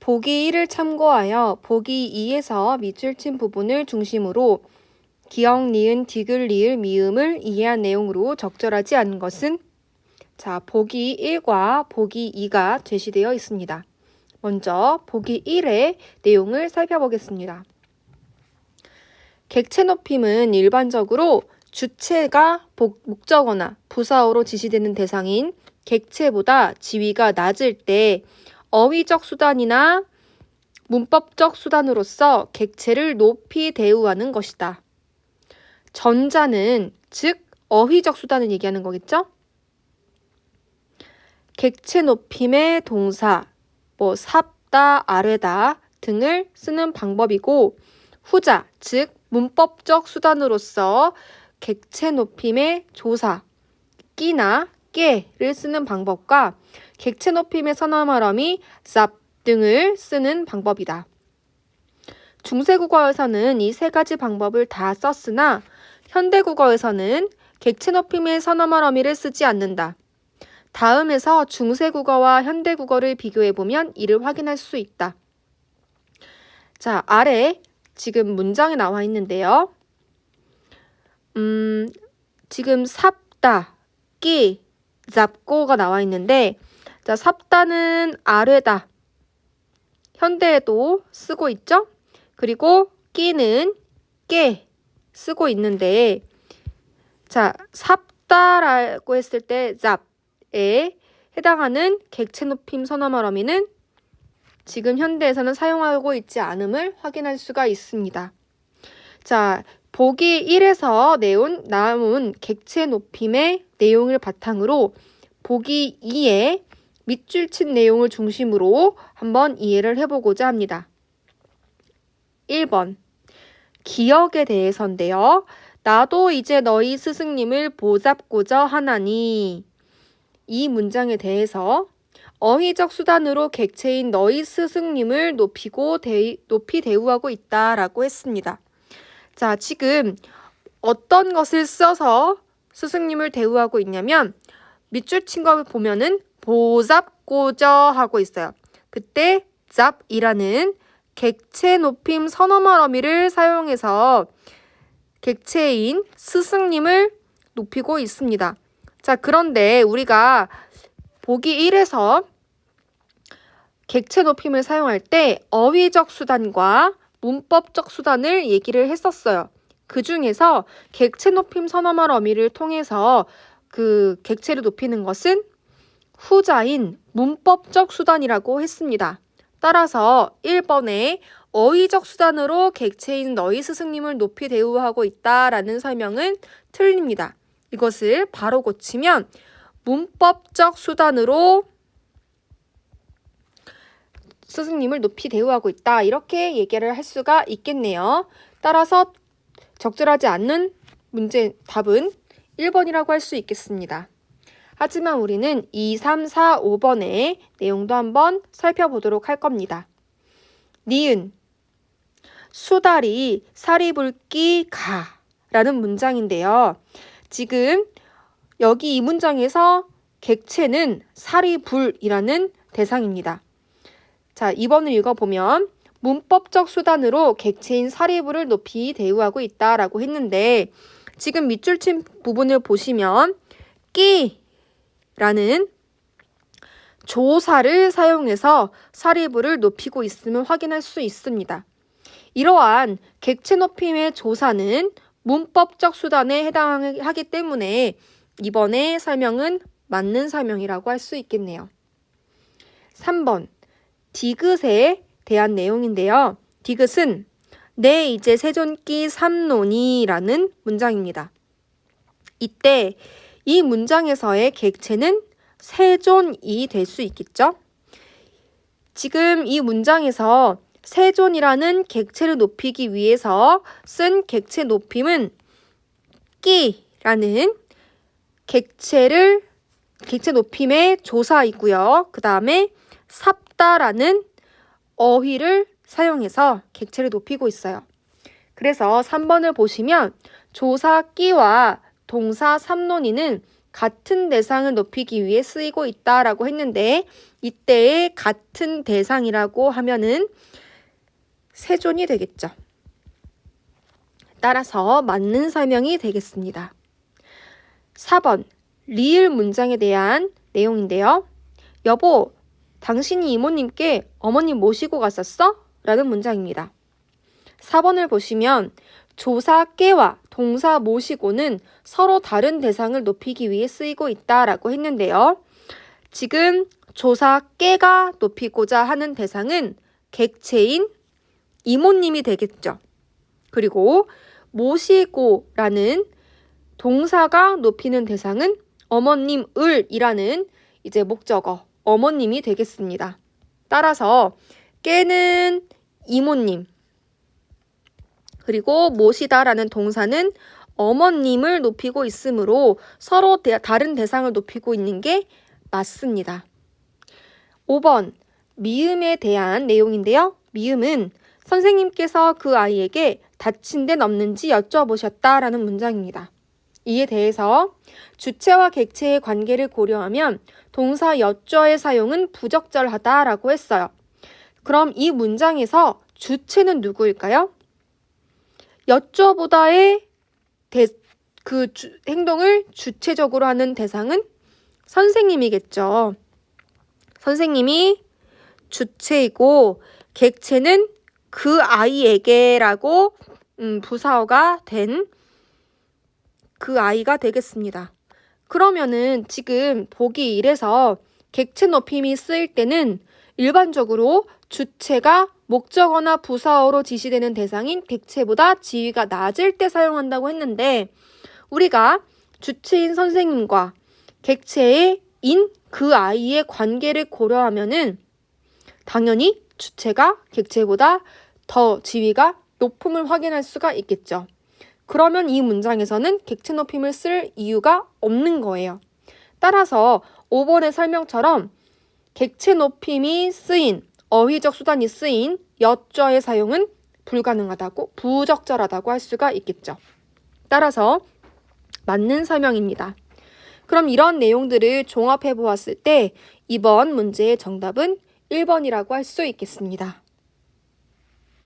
보기 1을 참고하여 보기 2에서 밑줄 친 부분을 중심으로 기역, 니은, 디귿, 리을, 미음을 이해한 내용으로 적절하지 않은 것은 자, 보기 1과 보기 2가 제시되어 있습니다. 먼저 보기 1의 내용을 살펴보겠습니다. 객체 높임은 일반적으로 주체가 목적어나 부사어로 지시되는 대상인 객체보다 지위가 낮을 때 어휘적 수단이나 문법적 수단으로서 객체를 높이 대우하는 것이다. 전자는 즉 어휘적 수단을 얘기하는 거겠죠? 객체 높임의 동사, 삽다, 아뢰다 등을 쓰는 방법이고 후자, 즉 문법적 수단으로서 객체 높임의 조사, 끼나 깨를 쓰는 방법과 객체 높임의 선어말어미 쌉 등을 쓰는 방법이다. 중세국어에서는 이 세 가지 방법을 다 썼으나 현대국어에서는 객체 높임의 선어말어미를 쓰지 않는다. 다음에서 중세국어와 현대국어를 비교해보면 이를 확인할 수 있다. 자, 아래 지금 문장에 나와 있는데요. 지금 삽다, 끼, 잡고가 나와 있는데 자, 삽다는 아뢰다. 현대에도 쓰고 있죠? 그리고 끼는 깨 쓰고 있는데 자, 삽다라고 했을 때 잡에 해당하는 객체 높임 선어말 어미는 지금 현대에서는 사용하고 있지 않음을 확인할 수가 있습니다. 자, 보기 1에서 나온 객체 높임의 내용을 바탕으로 보기 2에 밑줄 친 내용을 중심으로 한번 이해를 해보고자 합니다. 1번 기역에 대해서인데요. 나도 이제 너희 스승님을 보잡고자 하나니 이 문장에 대해서 어휘적 수단으로 객체인 너희 스승님을 높이 대우하고 있다라고 했습니다. 자, 지금 어떤 것을 써서 스승님을 대우하고 있냐면 밑줄 친 거 보면은 보잡고자 하고 있어요. 그때 잡이라는 객체 높임 선어말 어미를 사용해서 객체인 스승님을 높이고 있습니다. 자, 그런데 우리가 보기 1에서 객체 높임을 사용할 때 어휘적 수단과 문법적 수단을 얘기를 했었어요. 그 중에서 객체 높임 선어말 어미를 통해서 그 객체를 높이는 것은 후자인 문법적 수단이라고 했습니다. 따라서 1번에 어휘적 수단으로 객체인 너희 스승님을 높이 대우하고 있다라는 설명은 틀립니다. 이것을 바로 고치면 문법적 수단으로 스승님을 높이 대우하고 있다. 이렇게 얘기를 할 수가 있겠네요. 따라서 적절하지 않는 문제 답은 1번이라고 할 수 있겠습니다. 하지만 우리는 2, 3, 4, 5번의 내용도 한번 살펴보도록 할 겁니다. 니은 수다리 사리불기 가 라는 문장인데요. 지금 여기 이 문장에서 객체는 사리불이라는 대상입니다. 자, 2번을 읽어보면 문법적 수단으로 객체인 사리불을 높이 대우하고 있다라고 했는데 지금 밑줄 친 부분을 보시면 끼라는 조사를 사용해서 사리불을 높이고 있음을 확인할 수 있습니다. 이러한 객체 높임의 조사는 문법적 수단에 해당하기 때문에 이번의 설명은 맞는 설명이라고 할 수 있겠네요. 3번 디귿에 대한 내용인데요. 디귿은 내 이제 세존기 삼론이라는 문장입니다. 이때 이 문장에서의 객체는 세존이 될 수 있겠죠? 지금 이 문장에서 세존이라는 객체를 높이기 위해서 쓴 객체 높임은 끼라는 객체 높임의 조사이고요. 그 다음에 삽다라는 어휘를 사용해서 객체를 높이고 있어요. 그래서 3번을 보시면 조사 끼와 동사 삼론이는 같은 대상을 높이기 위해 쓰이고 있다라고 했는데 이때의 같은 대상이라고 하면은 세존이 되겠죠. 따라서 맞는 설명이 되겠습니다. 4번 리을 문장에 대한 내용인데요. 여보, 당신이 이모님께 어머님 모시고 갔었어? 라는 문장입니다. 4번을 보시면 조사 깨와 동사 모시고는 서로 다른 대상을 높이기 위해 쓰이고 있다라고 했는데요. 지금 조사 깨가 높이고자 하는 대상은 객체인 이모님이 되겠죠. 그리고 모시고라는 동사가 높이는 대상은 어머님을이라는 이제 목적어 어머님이 되겠습니다. 따라서 깨는 이모님, 그리고 모시다라는 동사는 어머님을 높이고 있으므로 서로 다른 대상을 높이고 있는 게 맞습니다. 5번 미음에 대한 내용인데요. 미음은 선생님께서 그 아이에게 다친 데는 없는지 여쭤보셨다라는 문장입니다. 이에 대해서 주체와 객체의 관계를 고려하면 동사 여쭤의 사용은 부적절하다라고 했어요. 그럼 이 문장에서 주체는 누구일까요? 여쭤보다의 행동을 주체적으로 하는 대상은 선생님이겠죠. 선생님이 주체이고 객체는 그 아이에게라고 부사어가 된 그 아이가 되겠습니다. 그러면은 지금 보기 1에서 객체 높임이 쓰일 때는 일반적으로 주체가 목적어나 부사어로 지시되는 대상인 객체보다 지위가 낮을 때 사용한다고 했는데 우리가 주체인 선생님과 객체인 그 아이의 관계를 고려하면은 당연히 주체가 객체보다 더 지위가 높음을 확인할 수가 있겠죠. 그러면 이 문장에서는 객체 높임을 쓸 이유가 없는 거예요. 따라서 5번의 설명처럼 객체 높임이 쓰인 어휘적 수단이 쓰인 여쩌의 사용은 불가능하다고 부적절하다고 할 수가 있겠죠. 따라서 맞는 설명입니다. 그럼 이런 내용들을 종합해 보았을 때 이번 문제의 정답은 1번이라고 할 수 있겠습니다.